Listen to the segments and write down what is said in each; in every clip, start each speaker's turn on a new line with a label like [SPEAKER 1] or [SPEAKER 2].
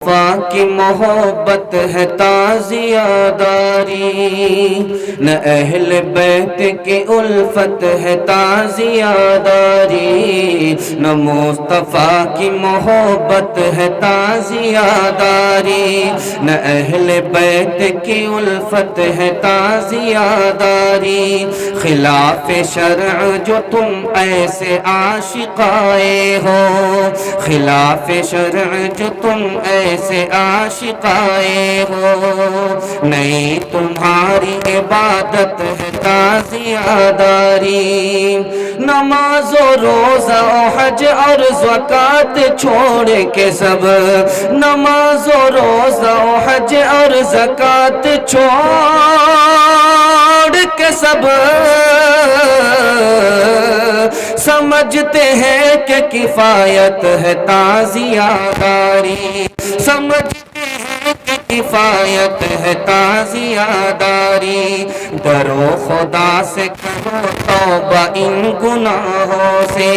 [SPEAKER 1] मुस्तफ़ा की मोहब्बत है ताज़ियादारी, न अहल बैत की उल्फत है ताज़ियादारी, न मुस्तफ़ा की मोहब्बत है ताज़ियादारी, न अहल बैत की उल्फत है ताज़ियादारी। खिलाफ शरअ जो तुम ऐसे आशिकाए हो, खिलाफ शरअ जो तुम ऐसे आशिकाए हो, नहीं तुम्हारी इबादत है ताज़ियादारी। नमाज़ो रोज़ा हज और ज़कात छोड़ के सब, नमाज़ो रोज़ा हज और ज़कात छोड़ के सब समझते हैं कि किफ़ायत है ताज़ियादारी, समझते हैं कि किफ़ायत है ताज़ियादारी। डरो खुदा से करो तौबा इन गुनाहों से,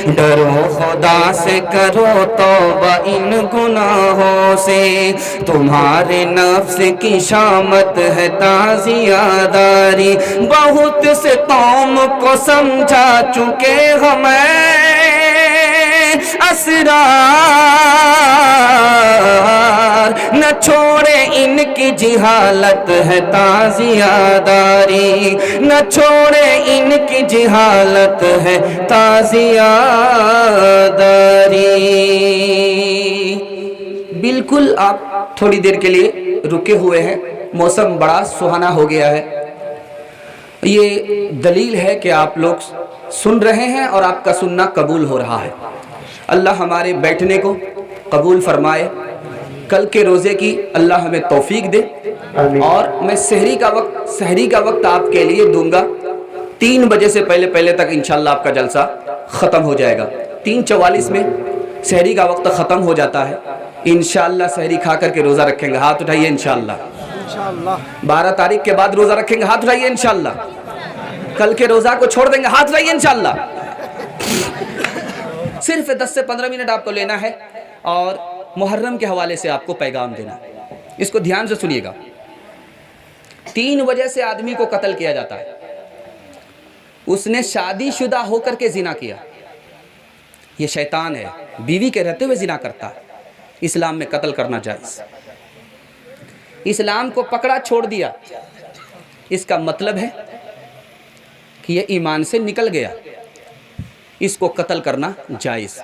[SPEAKER 1] डरो खुदा से करो तौबा इन गुनाहों से, तुम्हारे नफ्स की शामत है ताज़ियादारी। बहुत से कौम को समझा चुके हमें असरार, न छोड़े इनकी जिहालत है ताज़ियादारी, न छोड़े इनकी जिहालत है ताज़ियादारी। बिल्कुल आप थोड़ी देर के लिए रुके हुए हैं, मौसम बड़ा सुहाना हो गया है। ये दलील है कि आप लोग सुन रहे हैं और आपका सुनना कबूल हो रहा है। अल्लाह हमारे बैठने को कबूल फरमाए, कल के रोज़े की अल्लाह हमें तौफीक दे। और मैं सहरी का वक्त आपके लिए दूंगा 3 बजे से पहले तक इंशाल्लाह आपका जलसा ख़त्म हो जाएगा। 3:44 में सहरी का वक्त ख़त्म हो जाता है। इंशाल्लाह सहरी खा करके रोज़ा रखेंगे, हाथ उठाइए इंशाल्लाह। 12 तारीख के बाद रोज़ा रखेंगे, हाथ उठाइए इंशाल्लाह। कल के रोज़ा को छोड़ देंगे, हाथ उठाइए इंशाल्लाह। सिर्फ 10 से 15 मिनट आपको लेना है और मुहर्रम के हवाले से आपको पैगाम देना है। इसको ध्यान से सुनिएगा। 3 वजह से आदमी को कत्ल किया जाता है। उसने शादीशुदा होकर के जिना किया, ये शैतान है, बीवी के रहते हुए जिना करता है। इस्लाम में कत्ल करना जायज़। इस्लाम को पकड़ा छोड़ दिया, इसका मतलब है कि ये ईमान से निकल गया, इसको कत्ल करना जायज़,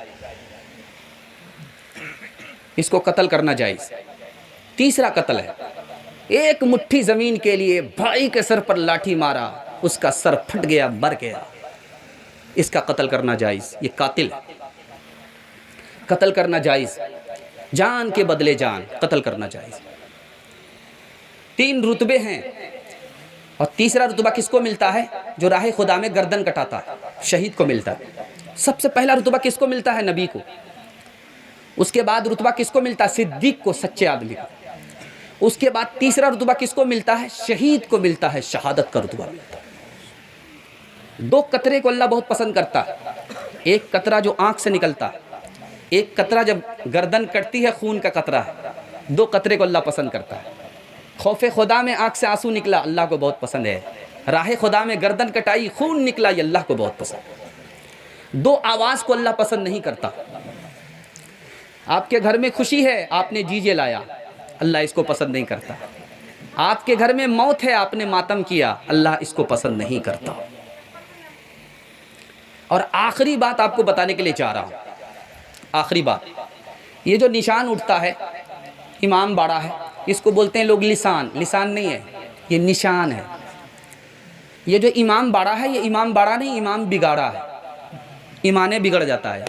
[SPEAKER 1] इसको कत्ल करना जायज़। तीसरा कत्ल है, एक मुट्ठी ज़मीन के लिए भाई के सर पर लाठी मारा, उसका सर फट गया, मर गया, इसका कत्ल करना जायज़। ये कातिल है, कत्ल करना जायज़। जान के बदले जान, कत्ल करना जायज़। 3 रुतबे हैं और तीसरा रुतबा किसको मिलता है? जो राह खुदा में गर्दन कटाता है, शहीद को मिलता है। सबसे पहला रुतबा किसको मिलता है? नबी को। उसके बाद रुतबा किसको मिलता है? सिद्दीक को, सच्चे आदमी को। उसके बाद तीसरा रुतबा किसको मिलता है? शहीद को मिलता है, शहादत का रुतबा मिलता है। 2 कतरे को अल्लाह बहुत पसंद करता है। एक कतरा जो आंख से निकलता है, एक कतरा जब गर्दन कटती है, खून का कतरा है। 2 कतरे को अल्लाह पसंद करता है। खौफे खुदा में आंख से आंसू निकला, अल्लाह को बहुत पसंद है। राह खुदा में गर्दन कटाई, खून निकला, ये अल्लाह को बहुत पसंद है। 2 आवाज़ को अल्लाह पसंद नहीं करता। आपके घर में खुशी है, आपने जीजे लाया, अल्लाह इसको पसंद नहीं करता। आपके घर में मौत है, आपने मातम किया, अल्लाह इसको पसंद नहीं करता। और आखिरी बात आपको बताने के लिए चाह रहा हूँ, आखिरी बात, ये जो निशान उठता है, इमाम बाड़ा है, इसको बोलते हैं लोग लिसान। लिसान नहीं है, ये निशान है। ये जो इमाम बाड़ा है, ये इमाम बाड़ा नहीं, इमाम बिगाड़ा है। ईमाने बिगड़ जाता है,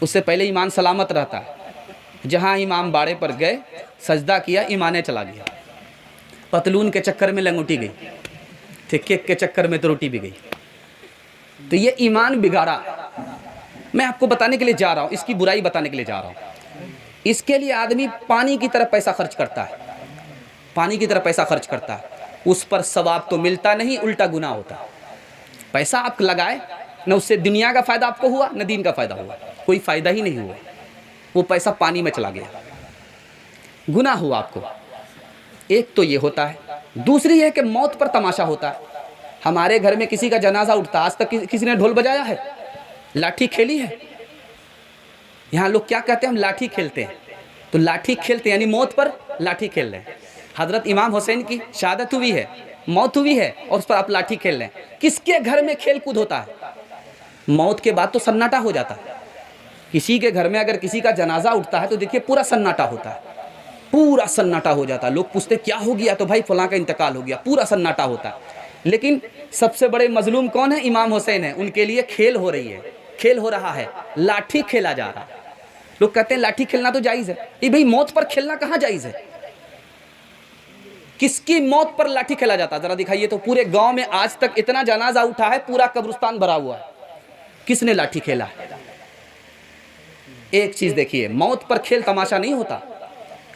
[SPEAKER 1] उससे पहले ईमान सलामत रहता है। जहाँ इमाम बाड़े पर गए, सजदा किया, ईमाने चला गया। पतलून के चक्कर में लंगोटी गई, केक के चक्कर में तो रोटी भी गई। तो ये ईमान बिगाड़ा। मैं आपको बताने के लिए जा रहा हूँ, इसकी बुराई बताने के लिए जा रहा हूँ। इसके लिए आदमी पानी की तरफ पैसा खर्च करता है, पानी की तरफ पैसा खर्च करता है। उस पर सवाब तो मिलता नहीं, उल्टा गुनाह होता है। पैसा आप लगाए, न उससे दुनिया का फ़ायदा आपको हुआ, न दीन का फ़ायदा हुआ, कोई फ़ायदा ही नहीं हुआ। वो पैसा पानी में चला गया, गुनाह हुआ आपको। एक तो ये होता है। दूसरी है कि मौत पर तमाशा होता है। हमारे घर में किसी का जनाजा उठता, आज तक किसी ने ढोल बजाया है, लाठी खेली है? यहाँ लोग क्या कहते हैं, हम लाठी खेलते हैं। तो लाठी खेलते यानी मौत पर लाठी खेल रहे हैं। हजरत इमाम हुसैन की शहादत हुई है, मौत हुई है, और उस पर आप लाठी खेल रहे हैं। किसके घर में खेल कूद होता है? मौत के बाद तो सन्नाटा हो जाता है। किसी के घर में अगर किसी का जनाजा उठता है तो देखिए पूरा सन्नाटा होता है, पूरा सन्नाटा हो जाता है। लोग पूछते क्या हो गया, तो भाई फलां का इंतकाल हो गया, पूरा सन्नाटा होता है। लेकिन सबसे बड़े मजलूम कौन है? इमाम हुसैन है। उनके लिए खेल हो रही है, खेल हो रहा है, लाठी खेला जा रहा है। लोग कहते हैं लाठी खेलना तो जायज़ है। ये भाई मौत पर खेलना कहाँ जायज़ है? किसकी मौत पर लाठी खेला जाता है? जरा दिखाइए तो। पूरे गांव में आज तक इतना जनाजा उठा है, पूरा कब्रिस्तान भरा हुआ है, किसने लाठी खेला है? एक चीज देखिए, मौत पर खेल तमाशा नहीं होता,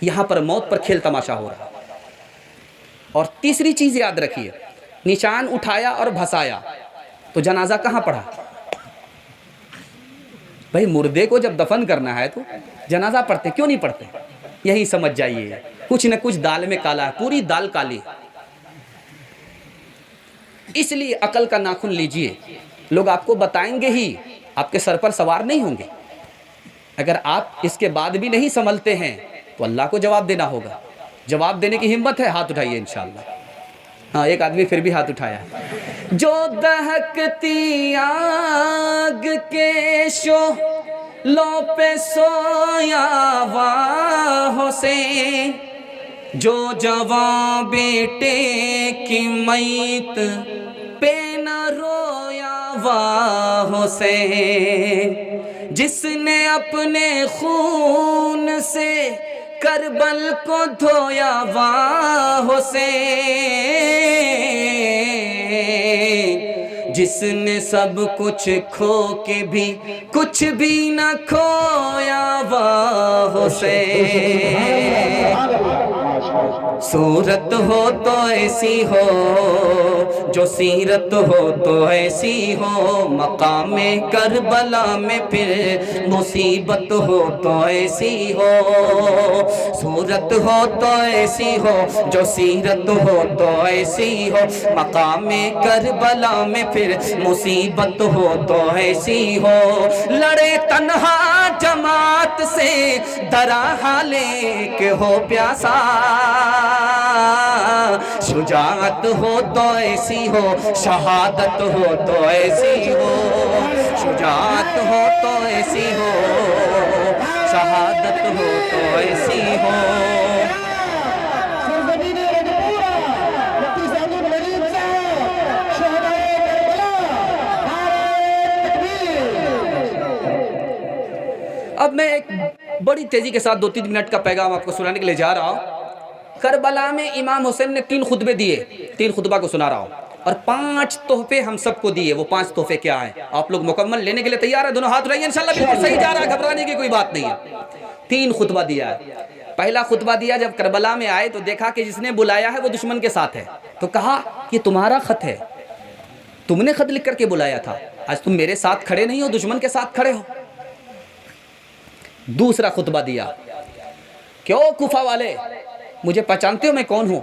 [SPEAKER 1] यहां पर मौत पर खेल तमाशा हो रहा है। और तीसरी चीज याद रखिए, निशान उठाया और भसाया तो जनाजा कहां पड़ा? भाई मुर्दे को जब दफन करना है तो जनाजा पढ़ते, क्यों नहीं पढ़ते? यही समझ जाइए, कुछ न कुछ दाल में काला है, पूरी दाल काली। इसलिए अकल का नाखून लीजिए, लोग आपको बताएंगे ही, आपके सर पर सवार नहीं होंगे। अगर आप इसके बाद भी नहीं संभलते हैं तो अल्लाह को जवाब देना होगा। जवाब देने की हिम्मत है, हाथ उठाइए इंशाअल्लाह। हाँ, एक आदमी फिर भी हाथ उठाया। जो दहकती आग के शोलों पे सोया वाहों से, जो जवां बेटे की मैत पे न रोया वाहों से, जिसने अपने खून से करबल को धोया वाहों से, जिसने सब कुछ खो के भी कुछ भी न खोया वाहों से। सूरत हो तो ऐसी हो, जो सीरत हो तो ऐसी हो, मकामे करबला में फिर मुसीबत हो तो ऐसी हो। सूरत हो तो ऐसी हो, जो सीरत हो तो ऐसी हो, मकामे करबला में फिर मुसीबत हो तो ऐसी हो। लड़े तन्हा जमात से दरा हाले के हो प्यासा, शुजाअत हो तो ऐसी हो, शहादत हो तो ऐसी हो। शुजाअत हो तो ऐसी हो, शहादत हो तो ऐसी हो। अब मैं एक बड़ी तेजी के साथ 2-3 मिनट का पैगाम आपको सुनाने के लिए जा रहा हूँ। करबला में इमाम हुसैन ने 3 खुतबे दिए, 3 खुतबा को सुना रहा हूँ, और 5 तोहफे हम सबको दिए। वो 5 तोहफे क्या हैं? आप लोग मुकम्मल लेने के लिए तैयार है? दोनों हाथ उठाइए, इंशाल्लाह बिल्कुल सही जा रहा है, घबराने की कोई बात नहीं है। 3 खुतबा दिया है। पहला खुतबा दिया जब करबला में आए तो देखा कि जिसने बुलाया है वो दुश्मन के साथ है, तो कहा कि तुम्हारा खत है, तुमने खत लिख करके बुलाया था, आज तुम मेरे साथ खड़े नहीं हो, दुश्मन के साथ खड़े हो। दूसरा खुतबा दिया, क्यों कुफा वाले, मुझे पहचानते हो मैं कौन हूं?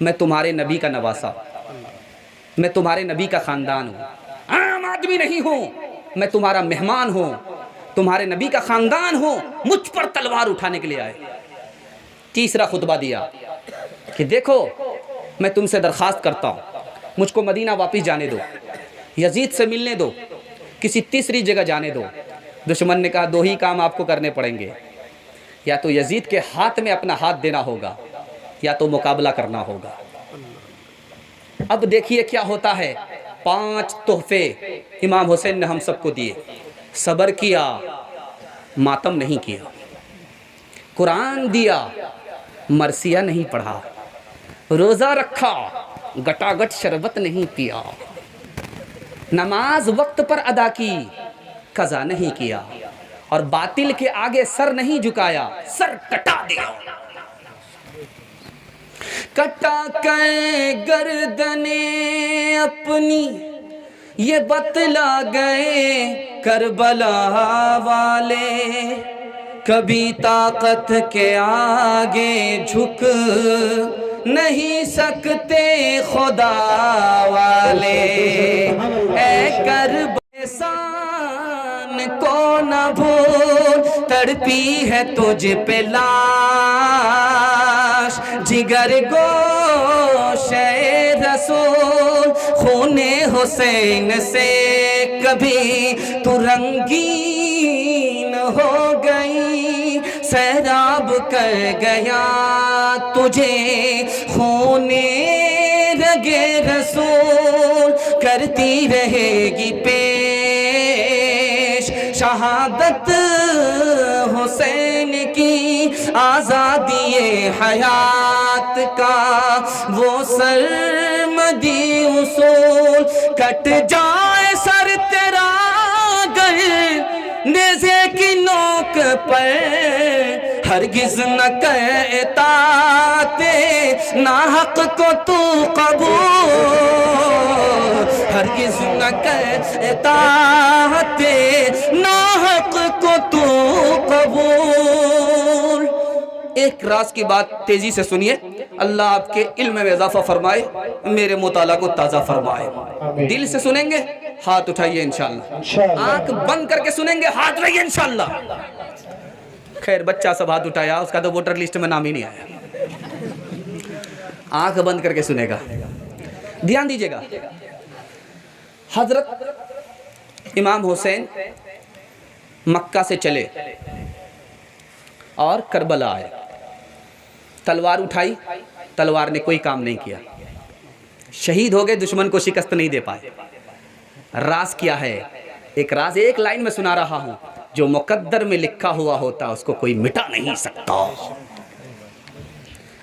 [SPEAKER 1] मैं तुम्हारे नबी का नवासा, मैं तुम्हारे नबी का खानदान हूं, आम आदमी नहीं हूं, मैं तुम्हारा मेहमान हूं, तुम्हारे नबी का खानदान हूं, मुझ पर तलवार उठाने के लिए आए। तीसरा खुतबा दिया कि देखो मैं तुमसे दरखास्त करता हूं, मुझको मदीना वापस जाने दो, यजीद से मिलने दो, किसी तीसरी जगह जाने दो। दुश्मन ने कहा 2 ही काम आपको करने पड़ेंगे, या तो यजीद के हाथ में अपना हाथ देना होगा, या तो मुकाबला करना होगा। अब देखिए क्या होता है। 5 तोहफे इमाम हुसैन ने हम सबको दिए। सब्र किया, मातम नहीं किया। कुरान दिया, मरसिया नहीं पढ़ा। रोज़ा रखा, गटागट शरबत नहीं पिया। नमाज वक्त पर अदा की, कज़ा नहीं किया। और बातिल के आगे सर नहीं झुकाया, सर कटा दिया। कटा के गर्दने अपनी ये बतला गए करबला वाले, कभी ताकत के आगे झुक नहीं सकते खुदा वाले। ऐ करबसान को न भूल, तड़पी है तुझ पे लाश, जिगर गोशे रसूल, खूने हुसैन से कभी तू रंगीन हो गई, सैराब कर गया तुझे खूने रगे रसूल, करती रहेगी पेश शहादत हुसैन की, आजादी हयात का वो सरमदी उसूल, कट जाए सर तेरा गर नेज़े की नोक पर, हरगिज़ न कर इताते ना हक को तू कबूल, हरगिज़ न कर इताते ना हक को तू कबूल। एक राज की बात तेजी से सुनिए, अल्लाह आपके इल्म में इजाफा फरमाए, मेरे मुताला को ताज़ा फरमाए। दिल से सुनेंगे, हाथ उठाइए इंशाअल्लाह। आंख बंद करके सुनेंगे, हाथ रहिए इंशाअल्लाह। खैर बच्चा सब हाथ उठाया, उसका तो वोटर लिस्ट में नाम ही नहीं आया। आंख बंद करके सुनेगा, ध्यान दीजिएगा। हजरत इमाम हुसैन मक्का से चले और करबला आए, तलवार उठाई, तलवार ने कोई काम नहीं किया, शहीद हो गए, दुश्मन को शिकस्त नहीं दे पाए। राज क्या है? एक राज एक लाइन में सुना रहा हूं, जो मुकद्दर में लिखा हुआ होता उसको कोई मिटा नहीं सकता।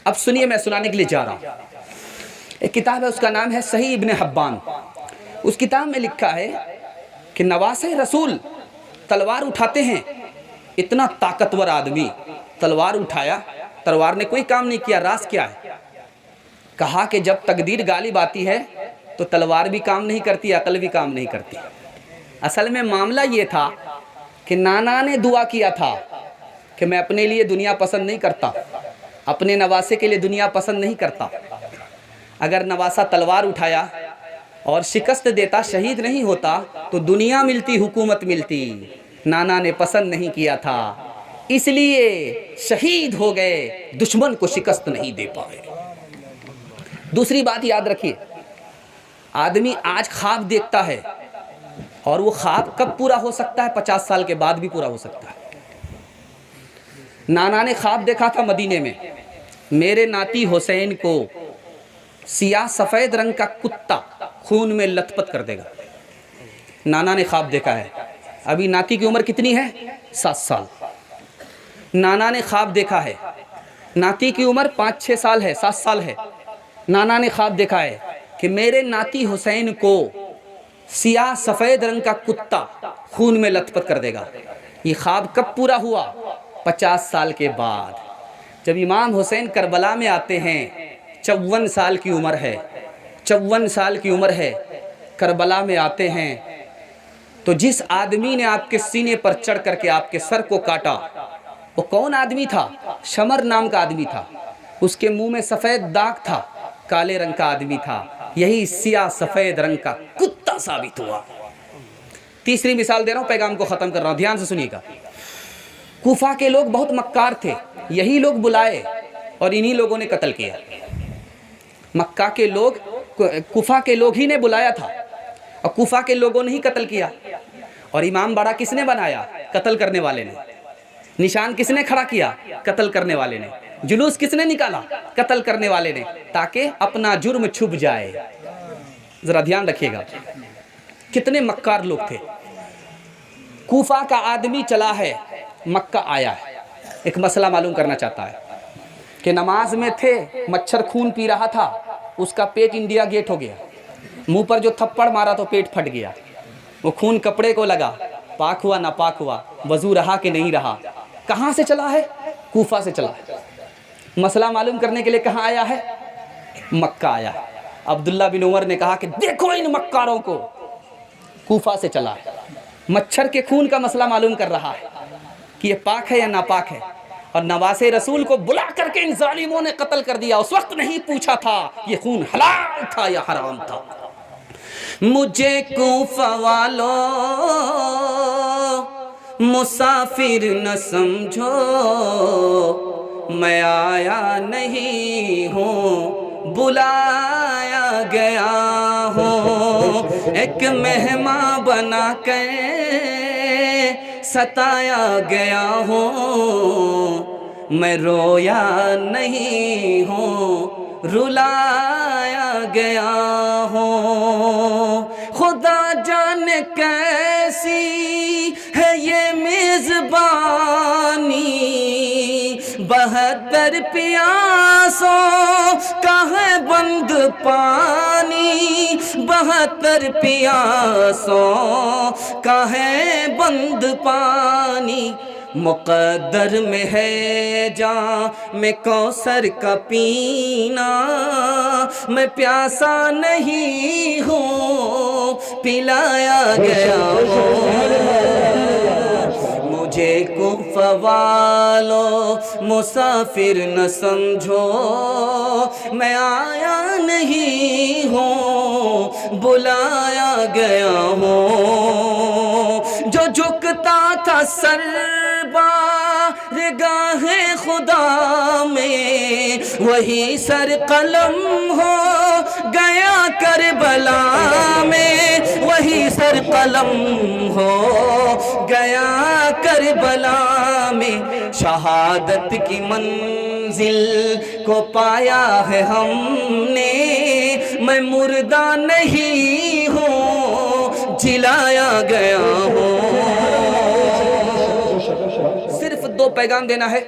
[SPEAKER 1] अब सुनिए, मैं सुनाने के लिए जा रहा हूं। एक किताब है, उसका नाम है सही इब्ने हब्बान। उस किताब में लिखा है कि नवासे रसूल तलवार उठाते हैं, इतना ताकतवर आदमी तलवार उठाया, तलवार ने कोई काम नहीं किया। राज क्या है? कहा कि जब तकदीर गालिब आती है तो तलवार भी काम नहीं करती, अकल भी काम नहीं करती। असल में मामला ये था कि नाना ने दुआ किया था कि मैं अपने लिए दुनिया पसंद नहीं करता, अपने नवासे के लिए दुनिया पसंद नहीं करता। अगर नवासा तलवार उठाया और शिकस्त देता, शहीद नहीं होता, तो दुनिया मिलती, हुकूमत मिलती। नाना ने पसंद नहीं किया था, इसलिए शहीद हो गए, दुश्मन को शिकस्त नहीं दे पाए। दूसरी बात याद रखिए, आदमी आज ख्वाब देखता है और वो ख्वाब कब पूरा हो सकता है? 50 साल के बाद भी पूरा हो सकता है। नाना ने ख्वाब देखा था मदीने में, मेरे नाती हुसैन को सियाह सफ़ेद रंग का कुत्ता खून में लथपथ कर देगा। नाना ने ख्वाब देखा है। अभी नाती की उम्र कितनी है? 7 साल। नाना ने ख्वाब देखा है, नाती की उम्र 5-6 साल है, 7 साल है। नाना ने ख्वाब देखा है कि मेरे नाती हुसैन को सियाह सफ़ेद रंग का कुत्ता खून में लथपथ कर देगा। ये ख्वाब कब पूरा हुआ? 50 साल के बाद, जब इमाम हुसैन करबला में आते हैं। 54 साल की उम्र है, 54 साल की उम्र है, करबला में आते हैं। तो जिस आदमी ने आपके सीने पर चढ़ करके आपके सर को काटा, वो कौन आदमी था? शमर नाम का आदमी था। उसके मुंह में सफ़ेद दाग था, काले रंग का आदमी था। यही सियाह सफ़ेद रंग का कुत्ता साबित हुआ। तीसरी मिसाल दे रहा हूँ, पैगाम को ख़त्म कर रहा हूँ, ध्यान से सुनिएगा। कूफा के लोग बहुत मक्कार थे, यही लोग बुलाए और इन्हीं लोगों ने कत्ल किया। मक्का के लोग, कूफा के लोग ही ने बुलाया था और कूफा के लोगों ने ही कत्ल किया। और इमाम बड़ा किसने बनाया? कत्ल करने वाले ने। निशान किसने खड़ा किया? कत्ल करने वाले ने। जुलूस किसने निकाला? कत्ल करने वाले ने, ताकि अपना जुर्म छुप जाए। जरा ध्यान रखिएगा, कितने मक्कार लोग थे। कूफा का आदमी चला है, मक्का आया है, एक मसला मालूम करना चाहता है कि नमाज में थे, मच्छर खून पी रहा था, उसका पेट इंडिया गेट हो गया। मुंह पर जो थप्पड़ मारा तो पेट फट गया। वो खून कपड़े को लगा, पाक हुआ नापाक हुआ, वजू रहा कि नहीं रहा। कहाँ से चला है? कूफा से चला है। मसला मालूम करने के लिए कहाँ आया है? मक्का आया है। अब्दुल्ला बिन उमर ने कहा कि देखो इन मक्कारों को, कूफा से चला है, मच्छर के खून का मसला मालूम कर रहा है। कि ये पाक है या नापाक है, और नवासे रसूल को बुला करके इन जालिमों ने कत्ल कर दिया। उस वक्त नहीं पूछा था ये खून हलाल था या हराम था। मुझे कूफा वालों मुसाफिर न समझो, मैं आया नहीं हूँ बुलाया गया हूँ। एक मेहमान बना कर सताया गया हूँ, मैं रोया नहीं हूँ रुलाया गया हूँ। खुदा जाने कैसी है ये मेज़बानी, 72 प्यासों का है बंद पानी, 72 प्यासों का है बंद पानी। मुक़द्दर में है जाम में कौसर का पीना, मैं प्यासा नहीं हूँ पिलाया गया हूँ। मुझे कुफ़ा वालों मुसाफिर न समझो, मैं आया नहीं हूँ बुलाया गया हूँ। जो झुकता था सर बारगाहे खुदा में, वही सर कलम हो गया करबला में, वही सर कलम हो गया करबला में। शहादत की मंजिल को पाया है हमने, मैं मुर्दा नहीं हूँ जिलाया गया हूँ। सिर्फ 2 पैगाम देना है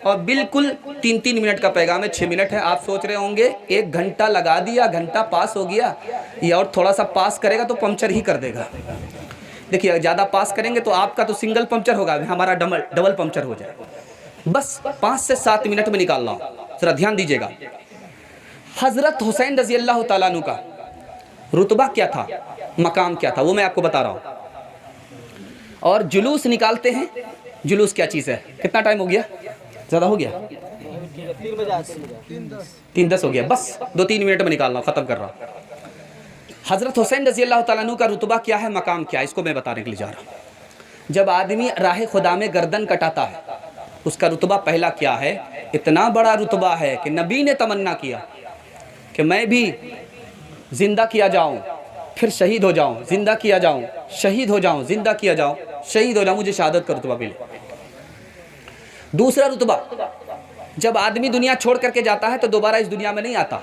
[SPEAKER 1] और बिल्कुल 3-3 मिनट का पैगाम है, 6 मिनट है। आप सोच रहे होंगे 1 घंटा लगा दिया, घंटा पास हो गया, ये और थोड़ा सा पास करेगा तो पंक्चर ही कर देगा। देखिए ज़्यादा पास करेंगे तो आपका तो सिंगल पंक्चर होगा, हमारा डबल पंक्चर हो जाए। बस 5 से 7 मिनट में निकाल रहा हूँ, जरा ध्यान दीजिएगा। हज़रत हुसैन रज़ी अल्लाह तआला अन्हु का रुतबा क्या था, मकाम क्या था, वो मैं आपको बता रहा हूँ। और जुलूस निकालते हैं, जुलूस क्या चीज़ है। कितना टाइम हो गया, ज़्यादा हो गया, 3:10 हो गया। बस 2-3 मिनट में निकाल रहा हूँ, ख़त्म कर रहा हूँ। हज़रत हुसैन रज़ी अल्लाह तआला अन्हु का रुतबा क्या है, मकाम क्या है, इसको मैं बताने के लिए जा रहा हूँ। जब आदमी राह खुदा में गर्दन कटाता है, उसका रुतबा पहला क्या है। इतना बड़ा रुतबा है कि नबी ने तमन्ना किया कि मैं भी ज़िंदा किया जाऊँ फिर शहीद हो जाऊँ, ज़िंदा किया जाऊँ शहीद हो जाऊँ, ज़िंदा किया जाऊँ शहीद हो जाऊँ, मुझे शहादत का रुतबा मिले। दूसरा रुतबा, जब आदमी दुनिया छोड़ करके जाता है तो दोबारा इस दुनिया में नहीं आता,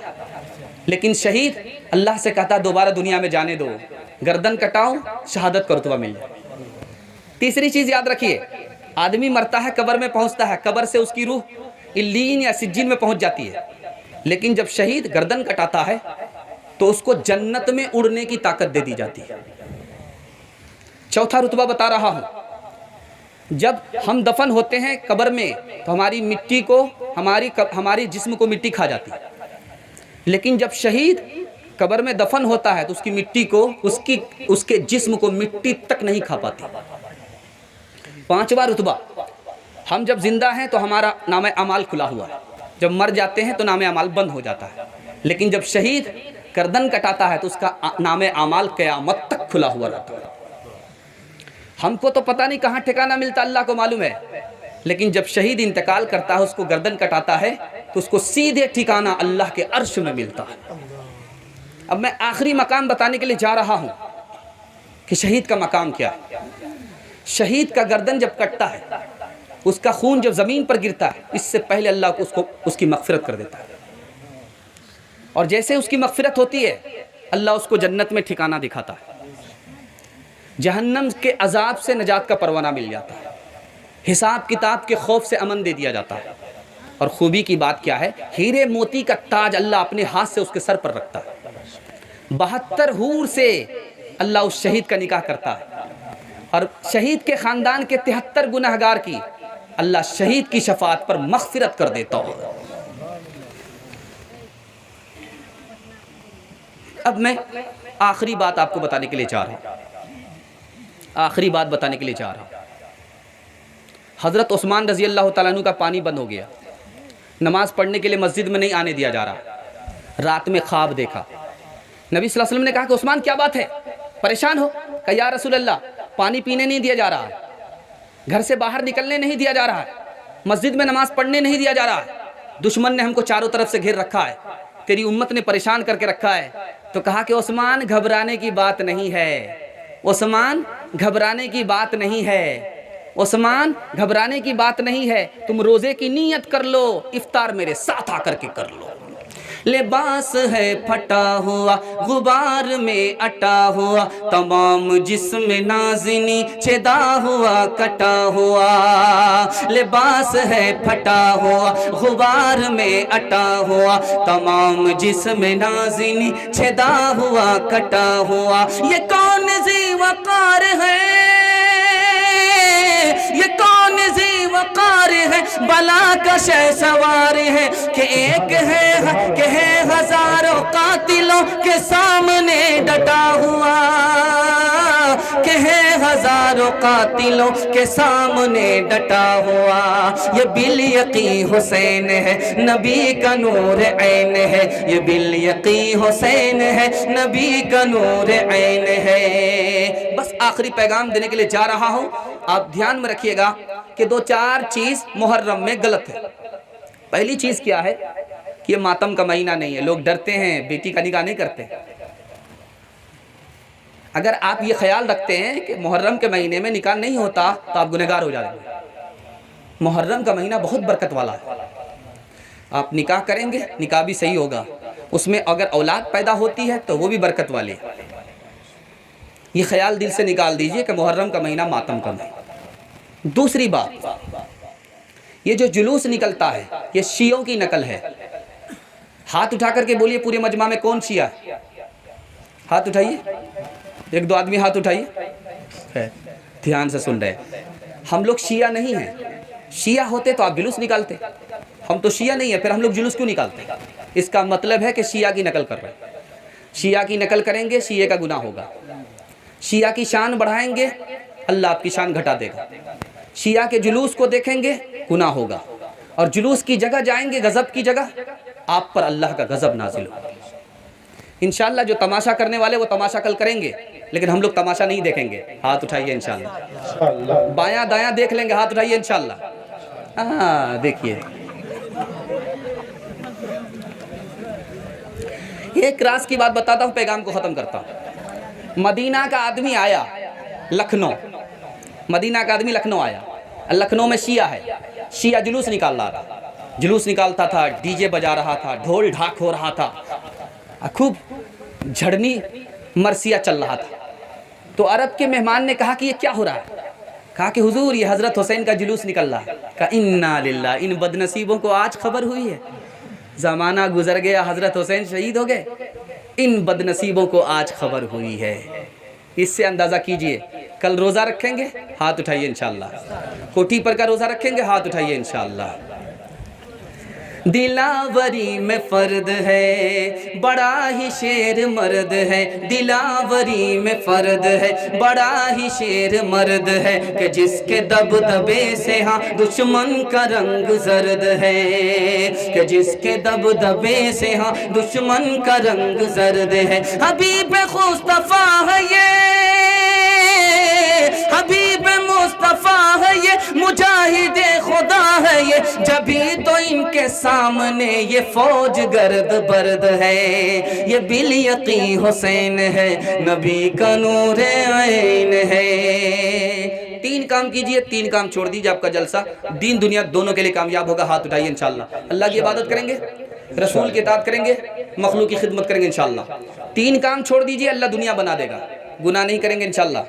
[SPEAKER 1] लेकिन शहीद अल्लाह से कहता दोबारा दुनिया में जाने दो, गर्दन कटाऊं शहादत का रुतबा मिल जाए। तीसरी चीज़ याद रखिए, आदमी मरता है, कब्र में पहुंचता है, कब्र से उसकी रूह इल्लीन या सिज्जीन में पहुंच जाती है, लेकिन जब शहीद गर्दन कटाता है तो उसको जन्नत में उड़ने की ताकत दे दी जाती है। चौथा रुतबा बता रहा हूं, जब हम दफन होते हैं कब्र में तो हमारी मिट्टी को, हमारी जिस्म को मिट्टी खा जाती है, लेकिन जब शहीद कब्र में दफन होता है तो उसकी मिट्टी को, उसके जिस्म को मिट्टी तक नहीं खा पाती। पांचवा रुतबा, हम जब जिंदा हैं तो हमारा नामे अमाल खुला हुआ है, जब मर जाते हैं तो नामे अमाल बंद हो जाता है, लेकिन जब शहीद गर्दन कटाता है तो उसका नामे अमाल क़यामत तक खुला हुआ रहता है। हमको तो पता नहीं कहाँ ठिकाना मिलता, अल्लाह को मालूम है, लेकिन जब शहीद इंतकाल करता है, उसको गर्दन कटाता है तो उसको सीधे ठिकाना अल्लाह के अर्श में मिलता है। अब मैं आखिरी मकाम बताने के लिए जा रहा हूँ कि शहीद का मकाम क्या है। शहीद का गर्दन जब कटता है, उसका खून जब ज़मीन पर गिरता है, इससे पहले अल्लाह को उसकी मग़फ़िरत कर देता है, और जैसे उसकी मग़फ़िरत होती है अल्लाह उसको जन्नत में ठिकाना दिखाता है, जहन्नम के अजाब से नजात का परवाना मिल जाता है, हिसाब किताब के खौफ से अमन दे दिया जाता है। और खूबी की बात क्या है, हीरे मोती का ताज अल्लाह अपने हाथ से उसके सर पर रखता है। 72 हूर से अल्लाह उस शहीद का निकाह करता है, और शहीद के ख़ानदान के 73 गुनहगार की अल्लाह शहीद की शफाअत पर मग़फ़िरत कर देता है। अब मैं आखिरी बात आपको बताने के लिए जा रहा हूँ, आखिरी बात बताने के लिए जा रहा हूँ। हज़रत उस्मान रज़ी अल्लाह तआला अन्हु का पानी बंद हो गया, नमाज़ पढ़ने के लिए मस्जिद में नहीं आने दिया जा रहा। रात में ख्वाब देखा, नबी सल्लल्लाहु अलैहि वसल्लम ने कहा कि उस्मान क्या बात है, परेशान हो? कहा या रसूल अल्लाह, पानी पीने नहीं दिया जा रहा है, घर से बाहर निकलने नहीं दिया जा रहा है, मस्जिद में नमाज़ पढ़ने नहीं दिया जा रहा है, दुश्मन ने हमको चारों तरफ से घेर रखा है, तेरी उम्मत ने परेशान करके रखा है। तो कहा कि उस्मान घबराने की बात नहीं है, उस्मान घबराने की बात नहीं है, उस्मान घबराने की बात नहीं है, तुम रोज़े की नीयत कर लो, इफ्तार मेरे साथ आकर के कर लो। लिबास है फटा हुआ, गुबार में अटा हुआ, तमाम जिस्म नाज़िनी छेदा हुआ कटा हुआ। लिबास है फटा हुआ, गुबार में अटा हुआ, तमाम जिस्म नाज़िनी छेदा हुआ कटा हुआ। ये कौन ज़ी वक़ार है, ये कौन ज़ी वक़ार है, बला का शहसवार है, कि एक है हजारों कातिलों के सामने डटा हुआ, कि है हजारों कातिलों के सामने डटा हुआ। ये बिल यकीन हुसैन है, नबी का नूर ऐन है, ये बिल यकीन हुसैन है, नबी का नूर ऐन है। बस आखिरी पैगाम देने के लिए जा रहा हूँ, आप ध्यान में रखिएगा कि 2-4 चीज़ मुहर्रम में गलत है। पहली चीज़ क्या है कि ये मातम का महीना नहीं है, लोग डरते हैं बेटी का निकाह नहीं करते। अगर आप ये ख्याल रखते हैं कि मुहर्रम के महीने में निकाह नहीं होता तो आप गुनहगार हो जाएंगे। मुहर्रम का महीना बहुत बरकत वाला है, आप निकाह करेंगे, निकाह भी सही होगा, उसमें अगर औलाद पैदा होती है तो वो भी बरकत वाली है। ये ख्याल दिल से निकाल दीजिए कि मुहर्रम का महीना मातम का महीना। दूसरी बात, ये जो जुलूस निकलता है ये शियों की नकल है। हाथ उठा करके बोलिए पूरे मजमा में कौन शिया है? हाथ उठाइए, 1-2 आदमी हाथ उठाइए, ध्यान से सुन रहे। हम लोग शिया नहीं हैं, शिया होते तो आप जुलूस निकालते, हम तो शिया नहीं है, फिर हम लोग जुलूस क्यों निकालते? इसका मतलब है कि शिया की नकल कर रहे हैं। शिया की नकल करेंगे, शिये का गुनाह होगा। शिया की शान बढ़ाएंगे, अल्लाह आपकी शान घटा देगा। शिया के जुलूस को देखेंगे, गुनाह होगा, और जुलूस की जगह जाएंगे, गज़ब की जगह, आप पर अल्लाह का गज़ब नाजिल होगा। इंशाअल्लाह जो तमाशा करने वाले वो तमाशा कल करेंगे, लेकिन हम लोग तमाशा नहीं देखेंगे। हाथ उठाइए इंशाअल्लाह, बायां दायां देख लेंगे, हाथ उठाइए इंशाअल्लाह। हाँ देखिए, एक राज की बात बताता हूँ, पैगाम को ख़त्म करता हूँ। मदीना का आदमी आया लखनऊ, मदीना का आदमी लखनऊ आया, लखनऊ में शिया है, शिया जुलूस निकाल रहा था, जुलूस निकालता था, डीजे बजा रहा था, ढोल ढाक हो रहा था, खूब झड़नी मरसिया चल रहा था। तो अरब के मेहमान ने कहा कि ये क्या हो रहा है? कहा कि हुजूर ये हज़रत हुसैन का जुलूस निकल रहा है। कहा इन्ना लिल्लाह, इन बदनसीबों को आज खबर हुई है, ज़माना गुजर गया, हज़रत हुसैन शहीद हो गए, इन बदनसीबों को आज खबर हुई है। इससे अंदाज़ा कीजिए, कल रोज़ा रखेंगे, हाथ उठाइए इंशाअल्लाह। कोठी पर का रोज़ा रखेंगे, हाथ उठाइए इंशाअल्लाह। दिलावरी में फ़र्द है, बड़ा ही शेर मर्द है, दिलावरी में फ़र्द है, बड़ा ही शेर मर्द है, कि जिसके दबदबे से हाँ दुश्मन का रंग जर्द है, कि जिसके दबदबे से हाँ दुश्मन का रंग जर्द है। हबीब मुस्तफ़ा है ये, हबीब मुस्तफ़ा है ये, मुजाहिदे खुदा है ये, जभी तो इनके सामने ये फौज गर्द बर्द है। ये बिल यकीन हुसैन है, नबी का नूर ऐन है। 3 काम कीजिए, 3 काम छोड़ दीजिए, आपका जलसा दीन दुनिया दोनों के लिए कामयाब होगा। हाथ उठाइए इंशाअल्लाह। अल्लाह की इबादत करेंगे, रसूल की इताअत करेंगे, मखलूक की खिदमत करेंगे इंशाअल्लाह। 3 काम छोड़ दीजिए, अल्लाह दुनिया बना देगा। गुनाह नहीं करेंगे इंशाअल्लाह,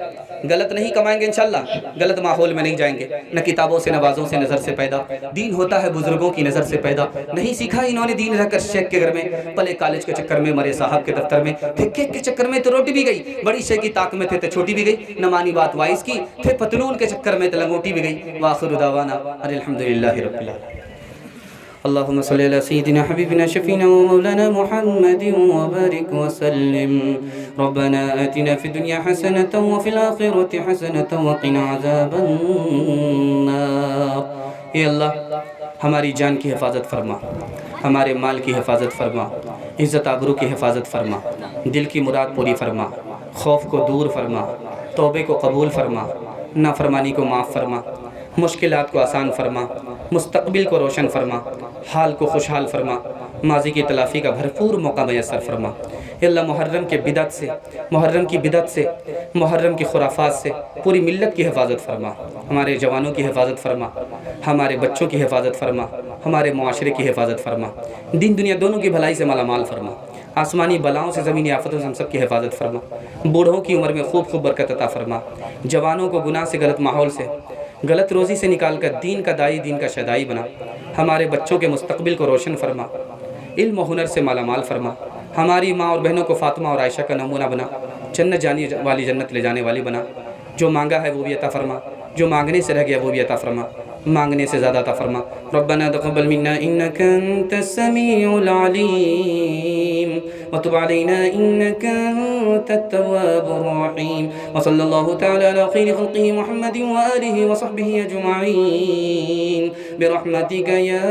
[SPEAKER 1] गलत नहीं कमाएंगे इंशाअल्लाह, गलत माहौल में नहीं जाएंगे, न किताबों से नवाज़ों से नज़र से पैदा, दीन होता है बुजुर्गों की नज़र से पैदा। नहीं सीखा इन्होंने दीन रहकर शेख के घर में, पले कॉलेज के चक्कर में, मरे साहब के दफ्तर में, थे केक के चक्कर में तो रोटी भी गई, बड़ी शेख की ताक में थे तो छोटी भी गई, न मानी बात वाइस की, थे पतलून के चक्कर में तो लंगोटी भी गई। वाखिरु दावाना अल्हम्दुलिल्लाहि रब्बिल आलमीन। अल्लाहुम्मा सल्ली अला सय्यिदिना हबीबिना शफीना व मौलाना मुहम्मदिन व बारिक व सल्लिम रब्बना आतिना फिद दुनिया हसनतन व फिल आखिरति हसनतन व क़िना अज़ाबन्नार। ए अल्लाह, हमारी जान की हिफाजत फरमा, हमारे माल की हिफाजत फरमा, इज़्ज़त आबरू की हिफाजत फरमा, दिल की मुराद पूरी फरमा, खौफ को दूर फरमा, तौबे को कबूल फरमा, नाफरमानी को माफ़ फरमा, मुश्किलात को आसान फरमा, मुस्तक़बिल को रोशन फरमा, हाल को खुशहाल फरमा, माजी की तलाफ़ी का भरपूर मौका मैसर फरमा। अल्लाह, मुहर्रम के बिदअत से, मुहर्रम की बिदअत से, मुहर्रम की खुराफात से पूरी मिल्लत की हिफाजत फरमा, हमारे जवानों की हिफाजत फरमा, हमारे बच्चों की हिफाजत फरमा, हमारे मुआशरे की हिफाजत फरमा, दीन दुनिया दोनों की भलाई से मालामाल फरमा, आसमानी बलाओं से ज़मीनी आफतों से हम सब की हिफाजत फरमा, बूढ़ों की उम्र में खूब खूब बरकत अता फरमा, जवानों को गुनाह से, गलत माहौल से, गलत रोज़ी से निकाल कर दीन का दाई, दीन का शदाई बना, हमारे बच्चों के मुस्तक़बिल को रोशन फरमा, इल्म और हुनर से मालामाल फरमा, हमारी माँ और बहनों को फ़ातिमा और आयशा का नमूना बना, जन्नत जाने वाली, जन्नत ले जाने वाली बना। जो मांगा है वो भी अता फरमा, जो मांगने से रह गया वो भी अता फरमा, मांगने से ज़्यादा अता फरमा। रब्बना तक़ब्बल मिन्ना इन्नका अंतस समीउल अलीम व तुब अलैना इन्नका अंतत तव्वाबुर रहीम व सल्लल्लाहु तआला अला खैरि खल्क़िही मुहम्मदिन व आलिहि व सहबिही अजमईन बिरहमतिका या